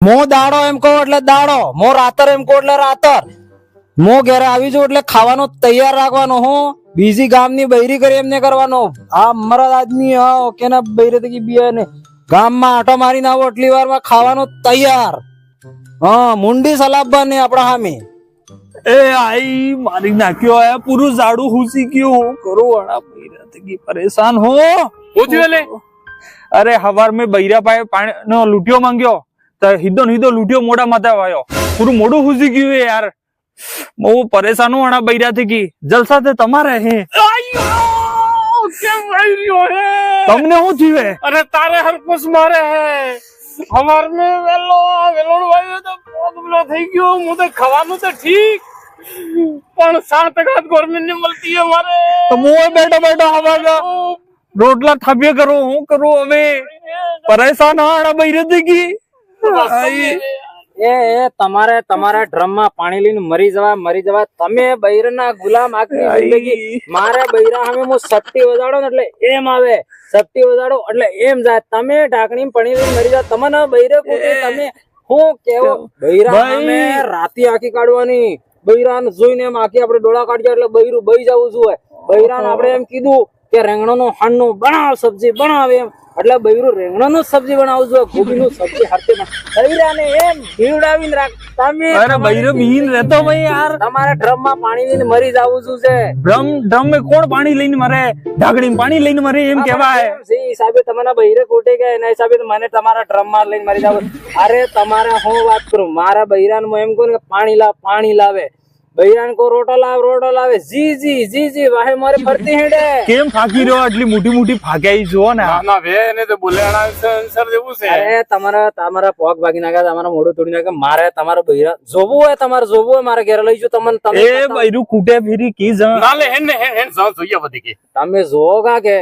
મો દાડો એમ કહો એટલે દાડો, મો રાતર એમ કહો એટલે રાતર. મો ઘરે આવી જાઉં એટલે ખાવાનું તૈયાર રાખવાનો. હું બીજી ગામની બૈરી કરી એમને કરવાનો. આ મરદ આદમી કે ના બૈરી તકી બિયા ને ગામમાં આટો મારીને આવો એટલી વારમાં ખાવાનું તૈયાર. હા, મુંડી સલાબવાની આપડા સામે. એ આઈ મારી નાખ્યો હે પૂરું ઝાડુ હુસી ગયું. હું કરું વાળા બૈરા તકી પરેશાન હો. અરે હવાર મેં બૈરા પાસે પાણી નો લૂંટ્યો માંગ્યો તો હીધો લૂંટ્યો મોઢા માથે આવ્યો. પૂરું મોઢું હુસી ગયું હે યાર. બહુ પરેશાન હું વાળા બૈરા થકી. જલસા તે તમારે હે. કેમ આવી રહ્યો હે? તમને શું થયું હે? અરે તારે હરકુસ મારે હે. હવાર મેં વેલોડ વાયો તો પ્રોબ્લેમ થઈ ગયો. હું તો ખાવાનું તો ઠીક પણ 7% ગવર્મેન્ટ ને મળતી હે મારે. તો હું બેઠો હવાર રોટલા થાપ્યા કરું. હું કરું હવે? પરેશાન હાડા બૈરા થકી. એ તમારે તમારા ડ્રમ માં પાણી લઈને મરી જવા. તમે બૈરના ગુલામ આખી જિંદગી. મારે બૈરા સામે હું સટ્ટી વજાડો ને એટલે એમ આવે, સટ્ટી વજાડો એટલે એમ જાય. તમે ઢાંકણી પાણી લઈને મરી જાવ. તમને બૈરે તમે હું કેવો બૈરા સામે રાતી આખી કાઢવાની. બૈરાને જોઈને એમ આખી આપણે ડોળા કાઢ્યા એટલે બૈરું બઈ જવું જોઈએ. બૈરાને આપણે એમ કીધું કે રેંગણો હાંડનું બનાવ, સબ્જી બનાવે એમ એટલે બૈરું રેંગણાનું સબ્જી બનાવવું જોઈએ. ગોબીનું સબ્જી હાથે બૈરાને એમ ભીવડાવીને રાખ. તમે અરે બૈરો બીન રહેતો ભાઈ યાર. તમારે ડ્રમ માં પાણી લઈને મરી જવું શું છે? ડ્રમ में કોણ પાણી લઈને મરે? ઢાંકણી પાણી લઈને મરે એમ કહેવાય. એ હિસાબે તમારા બૈરે કોટે ગયા એના હિસાબે મને તમારા ડ્રમ માં લઈને મરી જવું. અરે તમારે હું વાત કરું, મારા બૈરાને હું એમ કહું કે પાણી લાવે. બૈરાન કો રોટો લાવે. જી વાહે મારે ફરતી હેડે. કેમ ફાકી રહ્યો? આટલી મોટી ફાક્યાઈ જો ને. ના વે એને તો બોલેણા સર જેવું છે. અરે તમારા પોગ ભાગી નાખ્યા, તમારા મોઢું તોડી નાખ્યા. મારે તમારા બૈરા જોવું હોય મારે ઘરે લઈ જો. તમને એ બૈરું કૂટે ફેરી કી જ ના લે હેન જોઈએ બધી કે તમે જોગા કે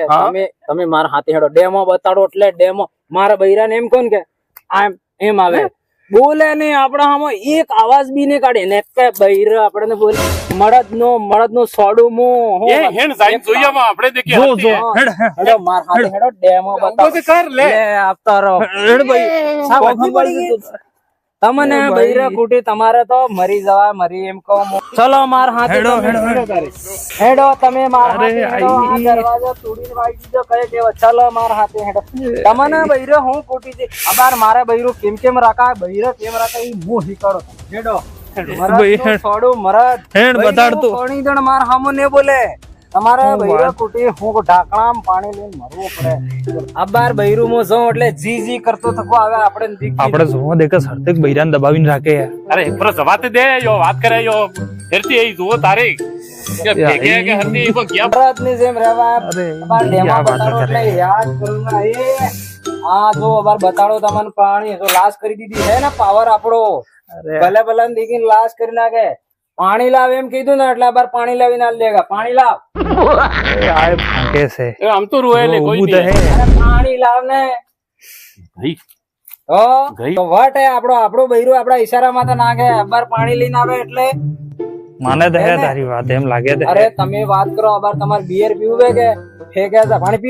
તમે મારા હાથે હેડો. ડેમો બતાડો એટલે ડેમો. મારા બૈરાને એમ કોણ કે એમ આવે બોલે નહીં. આપડા આમાં એક આવાજ બી નહીં કાઢે ને કે બૈર આપણે બોલે મળદ નો સોડું મો એ હેન સાઈન જોઈએ આપણે દેખીએ. હેડો માર હાથે હેડો ડેમો બતાવો. તો કર લે આપતા રહો. હેડ ભાઈ સાવ પડી ગઈ. તમને બૈરા કુટી તમારે તો મરી જવા મરી એમ કહો. ચલો માર હાથે હેડો. તમે માર હાથે હેડો. આ દરવાજો તોડીને વાગી દીધો કહે કે ચલો માર હાથે હેડો. તમને બૈરો હું કુટી છે અબાર મારે બૈરો કેમ રાખા બૈરો કેમ રાખા ઈ મો હીકડો. હેડો મરદ છોડું મરદ હેડ બતાડતો પાણી દણ માર હામો ને બોલે. તમારે બૈરો કુટી હું ઢાંકણામાં પાણી લઈને મરવું પડે. અબાર બૈરું મો જો એટલે જી કરતો થકો આવે. આપણે જોવા દેખે સરતેક બૈરાને દબાવીને રાખે યાર. અરે પર જવાતે દે યો વાત કરે યો ફેરતી એ જુઓ તારે કે ભેગે કે હતી કો ગયા ભારતની જેમ રહેવા. અબાર ડેમો બતાડો એટલે યાદ કરુંગા. એ આ જો અબાર બતાડો તમને પાણી તો લાશ કરી દીધી હે ને પાવર આપણો. ભલે દીકીને લાશ કરી નાખે. પાણી લાવ એમ કીધું ને એટલે બાર પાણી લાવીને આલ દેગા. પાણી લાવ. આય ફાંકે છે એ આમ તો રોય લે કોઈ નહીં. અરે પાણી લાવ ને ભાઈ તો વટ હે આપણો બૈરો આપડા ઈશારામાં તો નાખે. અબાર પાણી લઈને આવે એટલે માને તો હે તારી વાત એમ લાગે છે. અરે તમે વાત કરો. અબાર તમારે બિયર પીવું કે ઠેકે જાય? પાણી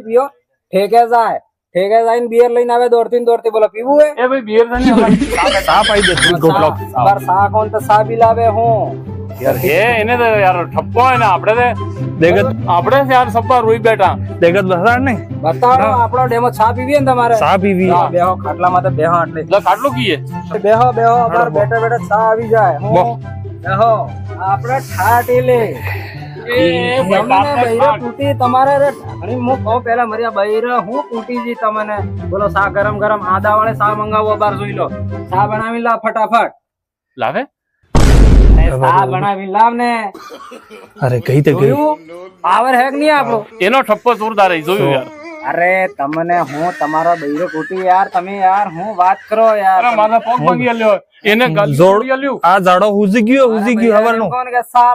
પીઓ ઠેકે જાય. ઠેકે જાય બિયર લઈને આવે દોડતી બોલો પીવું હે? એ ભાઈ બિયર ને સા પાઈ દે ગોટલો. અબાર સા કોણ તો સા બી લાવે હું યાર હે એને તો યાર ઠપ્પો હે ને આપણે યાર સપ્પા રોઈ બેઠા દેખત બસાડ ને બતાડો. આપણો ડેમો ચા પીવી ને તમારે? સા પીવી. બેહો ખાટલામાં તો બેહો એટલે એટલે કાટલું કીએ બેહો અબાર બેઠા ચા આવી જાય. બેહો આપણે ઠાટ લે. તમારે હું કહું પેલા મર્યા બૈરા હું કૂટી જી. તમને બોલો સા ગરમ આદા વાળે સા મંગાવો. બાર જોઈ લો. સા બનાવી લાવ ફટાફટ. લાવે સા બનાવી લાવ ને. અરે કઈ તો ગયું. પાવર હેક નહીં આપણો. એનો ઠપ્પો જોરદાર જોયું યાર. અરે તમને હું તમારા બૈરો કૂટી યાર. તમે યાર હું વાત કરો યાર. અરે મારા પગ ભાંગી લ્યો એને જોડી લ્યો. આ ઝાડો હુજી ગયો હવારનો. કોણ કે સા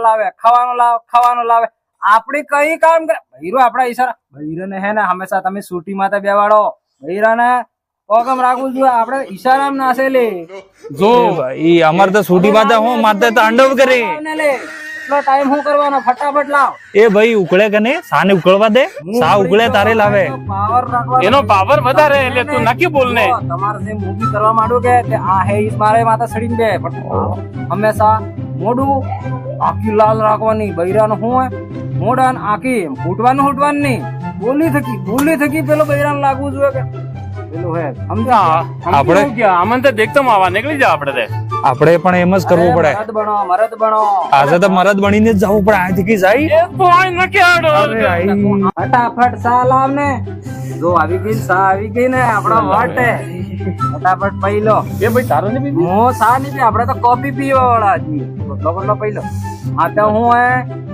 લાવે ખાવાનું લાવે. આપડી કઈ કામ કરે બૈરો? આપડા ઈશારા બૈરો ને હે ને હંમેશા તમે સૂટી માથે બેવાડો. બૈરા ને પોગમ રાખવું જોઈએ. આપડે ઈશારામ નાસે લે. જો ભાઈ અમાર તો સૂટી માથે હું માથે તાંડવ કરે. આટલો ટાઈમ શું કરવાનો? ફટાફટ લાવ. એ ભાઈ ઉકળે કે નહીં? સાને ઉકળવા દે. સા ઉકળે તારે લાવે. પાવર રાખવાનો. એનો પાવર વધારે એટલે તું નક્કી બોલ ને. જો, તમારે જે મૂવી કરવા માંડો કે આ હે ઈ મારે માથા સડીને બે પણ હંમેશા મોઢું આખી લાલ રાખવાની. બૈરાનું શું હોય? મોઢા ને આખી ફૂટવાનું નહીં. બોલી થકી પેલો બૈરાને લાગવું જોઈએ કે પેલું હે સમજા. આપણે આમન તો દેખતો આવા નીકળી જા આપણે આપણે પણ એમ જ કરવું પડે. મરદ બનો. આજે તો મરદ બનીને જ જવું પડે. અહીંથી કી જાય? એ તો આઈ નકે આડો. અરે આઈ. ફટાફટ સા લાવ ને. જો આવી ગઈ સા આવી ગઈ ને આપડા વાટે. ફટાફટ પી લો. એ ભાઈ તારો ને બીબી હું સા નહીં પી, આપડે તો કોફી પીવા વાળા છીએ. બટલો પી લો. આ તો હું હે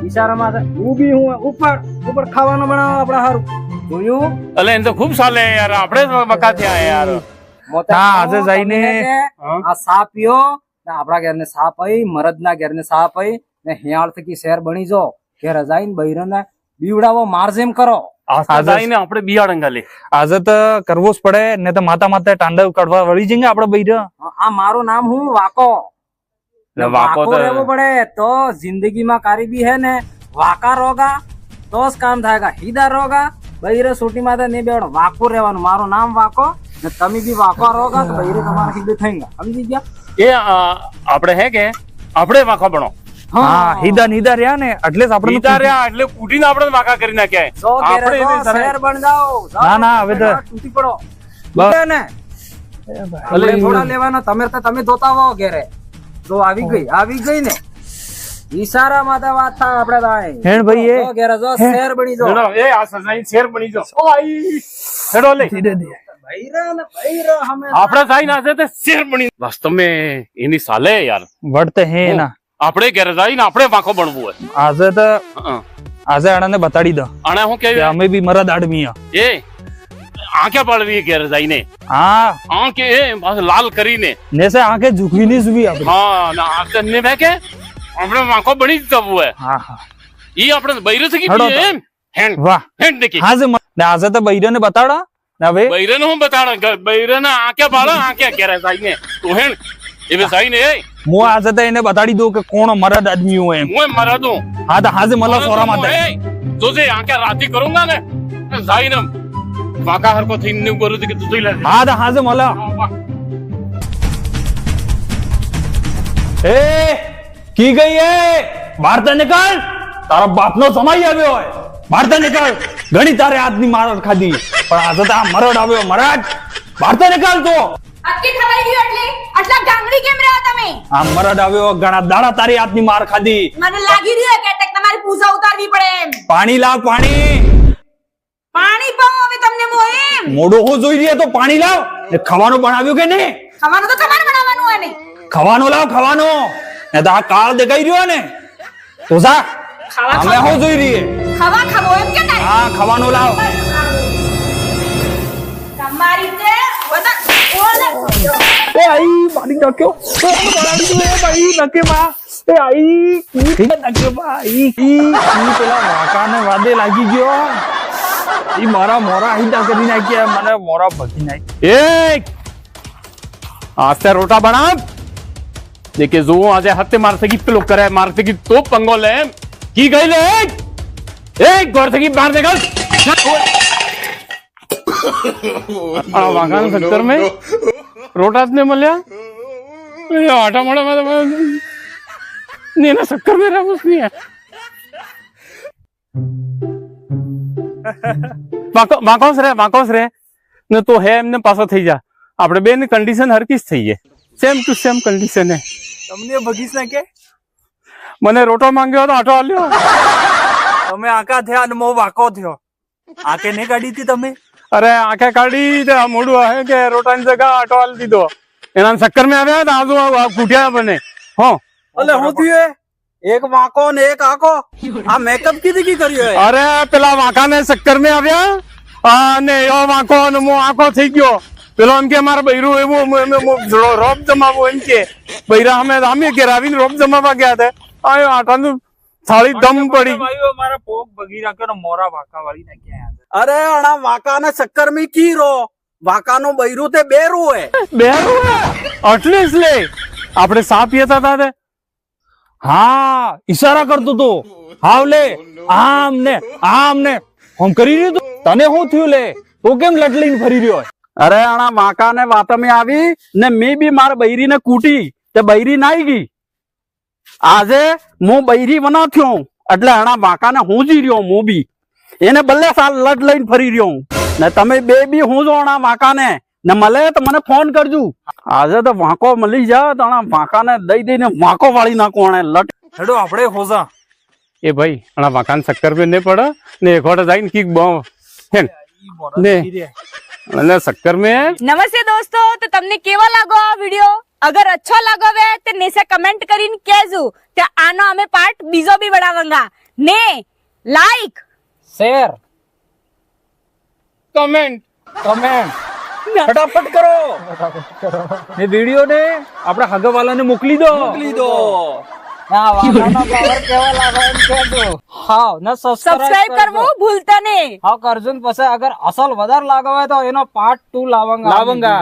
ઈશારામાં ઊભી હું ઉપર ખાવાનું બનાવો આપડા હારું. જોયું? અલે એને તો ખૂબ સાલે યાર, આપણે બકા થયા યાર. મોટા હા, આજે જઈને આ સા પીઓ ને આપડા ઘેર ને સા પઈ, મરદ ના ઘેર ને સા પઈ ને હિયાળ થકી શહેર બની જો. ઘેર જઈને બૈરાને બીવડાવો, મારજેમ કરો. આઈને આપણે બિયાડ અંગાલી. આજે તો કરવું જ પડે ને તો માતા તાંડવ કાઢવા વળી જઈએ આપડે બૈરા. આ મારું નામ હું વાકો. વાકો રહેવું પડે તો જિંદગીમાં કારીબી હે ને વાકા રોગા તો જ કામ થાય. હીદા રોગા બૈરે સોટી માથે નહીં બેવડો. વાકો રહેવાનું. મારું નામ વાકો ને તમે બી વાકો રોગા તો બૈરે તમારા હીદે થઈ ગયા. સમજી ગયા? એ આપણે હે કે આપણે વાંખો બનો. હા, હીદા રહ્યા ને એટલે જ આપણે હીદા રહ્યા એટલે કૂટીને આપણે વાંકા કરી નાખ્યા. સો ઘેરે તો શહેર બન જાઓ. ના હવે તો તૂટી પડો. બસ. તૂટે ને આપણે થોડા લેવાના. તમે ધોતા હો ઘેરે. તો આવી ગઈ ને ઈશારા માં વાત થાય. આપડે થાય હેણ ભાઈ એ ઘેરે જો શહેર બની જો. એ આ સજાઈ શેર બની જો. ઓય હેડો લે. બૈરા હમે આપણે થાય ના છે તે શેર બની. વાસ્તવ में એની સાલે યાર વળતે હે ના. આપણે ઘેર જઈને આપણે વાંખો બનવું હોય. આજે તો આજે આણાને બતાડી દો અને હું કે કેવી અમે બી મરદ આદમી એ આંખે પાડવી ઘેર જઈને. હા, આંખે એ પાછું લાલ કરીને ને સે આંખે ઝુકવી ની સુવી આપણે. હા ના આંખે ને બે કે આપણે વાંખો બની જ જવું હોય. હા હા, ઈ આપણે બૈરે થી હેડો તો. એમ હેન્ડ વાહ. હેન્ડ દેખી આજે ને આજે તો બૈરાને બતાડો ને હવે બૈરે નું હું બતાડ બૈરે ના આંખે પાડો આંખે ઘેર જઈને તું હેન્ડ એ બે જઈને એ હું આજે તો એને બતાડી દઉં કે કોણ મરદ આદમી હોય એમ. હું મરા દઉં. હા તો આજે મને સોરા માં જોજે આંખે રાતી કરુંગા ને જઈને વાંકા હરકો થઈને નું કરું કે તું જોઈ લે. હા તો આજે મને એ કી ગઈ એ બહાર તો નીકળ. તારા બાપનો સમય આવ્યો હોય. બહાર તો નીકળ. ઘણી તારે આજની મારડ ખાધી પણ આજે તો આ મરડ આવ્યો. મરડ બહાર તો નીકળ. તો અટકી ખવાઈ ગયું એટલે આટલા ગાંગડી કેમ રહ્યા તમે? આ મરડ આવ્યો. ઘણા દાડા તારી આજની માર ખાધી. મને લાગી રહ્યું કે ટેક તમારી પૂજા ઉતારવી પડે એમ. પાણી લાવ પાણી. પાણી પાઉં હવે તમને મો એમ. મોઢું હું જોઈ રહી તો પાણી લાવ. ને ખાવાનું બનાવ્યું કે નહીં? ખાવાનું તો તમારે બનાવવાનું હોય ને. ખાવાનું લાવ ખાવાનું. ને તો આ કાળ દેખાઈ રહ્યો ને તો જા ખાવા અમે હું જોઈ રહીએ. ખાવા ખાવો એમ કે તારે? હા ખાવાનું લાવ. તમારી તે બધા ઓલે એ આઈ મારી નાખ્યો. એ ભાઈ નકે માં. એ આઈ નકે માં. ઈ પેલા વાકાને વાદે લાગી ગયો. ઈ મારા મોરા હિંદા કરી નાખ્યા. મને મોરા ભગી નાખ્યા. એ આસ્તે રોટા બનાવ દેખે જો આજે હત્તે મારસે કી પેલો કરે મારસે કી તો पंगो ले की गई ले एक गौर से की बाहर निकल आ वागान सेक्टर में रोटास ने मल्या ये आटा मोड़ा में ने ना शक्कर में रहा उसने વાંકોસ રે ને તો હે એમને પાછો થઈ જા. આપણે બે ની કન્ડિશન હરકી જ થઈ સેમ ટુ સેમ કન્ડિશન હે. તમને ભગીશ ના કે મને રોટો માંગ્યો તો આટો આલ્યો. તમે આકા થયા અને મો વાકો થયો. આકે ને કાઢી હતી તમે? અરે આંખે કાઢી તે મોડું હે કે રોટાની જગા આટો આલી દીધો. એના ચક્કર માં આવ્યા તો આજુ કુટિયા બને. હો એટલે હું થયું એક વાંકો ને એક આકો. આ મેકઅપ કીધી કી કર્યો? અરે પેલા વાંકા ને ચક્કર માં આવ્યા અને એવો વાંકો અને મો આંખો થઈ ગયો. પેલો એમ કે મારા બૈરું એવું રોપ જમાવો એમ કે બૈરા અમે ઘેરાવીને રોપ જમાવા ગયા હતા. આયો આટાનું થાળી દમ પડી. મારા પોક ભગી નાખ્યો ને મોરા વાકા વાળી નાખ્યા. અરે અણા વાંકા ને ચક્કર માં કી રો. વાંકા નું બૈરું તે બેરું હે. બેરું એટલે જ લે આપણે સા પીતા હતા હા ઈશારા કરતો તો હાવ લે આમ ને આમ કરી રહ્યો તું તને શું થયું લે તો કેમ લટલીને ફરી રહ્યો અરે આણા વાંકા ને વાતમે આવી ને મેં બી મારા બૈરી ને કૂટી તે બૈરી નાઈ ગઈ આજે હું બૈરી બના થયો એટલે આણા વાંકા ને હું જી રહ્યો હું બી એને બલ્લે સાલ લટ લઈને ફરી રહ્યો ને તમે બે બી હું જો આણા વાંકા ને મળે તો મને ફોન કરજો આજે તો વાંકો મળી જાય તો આણા વાંકા ને દઈ દઈને વાંકો વાળી નાખો આણે લટ હેડો આપણે હોજા એ ભાઈ આના વાંકાને ચક્કર पे नहीं पड़ा ने एक और जाइन की ने અને ચક્કર में નમસ્તે દોસ્તો, તો તમને કેવો લાગો આ વિડિયો? અગર અચ્છો લાગો વે તો નીચે કમેન્ટ કરીને કહેજો કે આનો અમે પાર્ટ બીજો બી બનાવાંગા ને લાઈક શેર कमेंट ફટાફટ કરો એ વિડિયો ને આપણે હગાવાલાને મોકલી દો ના વાંકાનો પાવર કેવો લાગે એમ કહેજો. હાવ ને સબસ્ક્રાઇબ કરવું ભૂલતા નહીં. હા કરજો ને પછી અગર અસલ વધારે લાગે હોય તો એનો પાર્ટ 2 લાવંગા.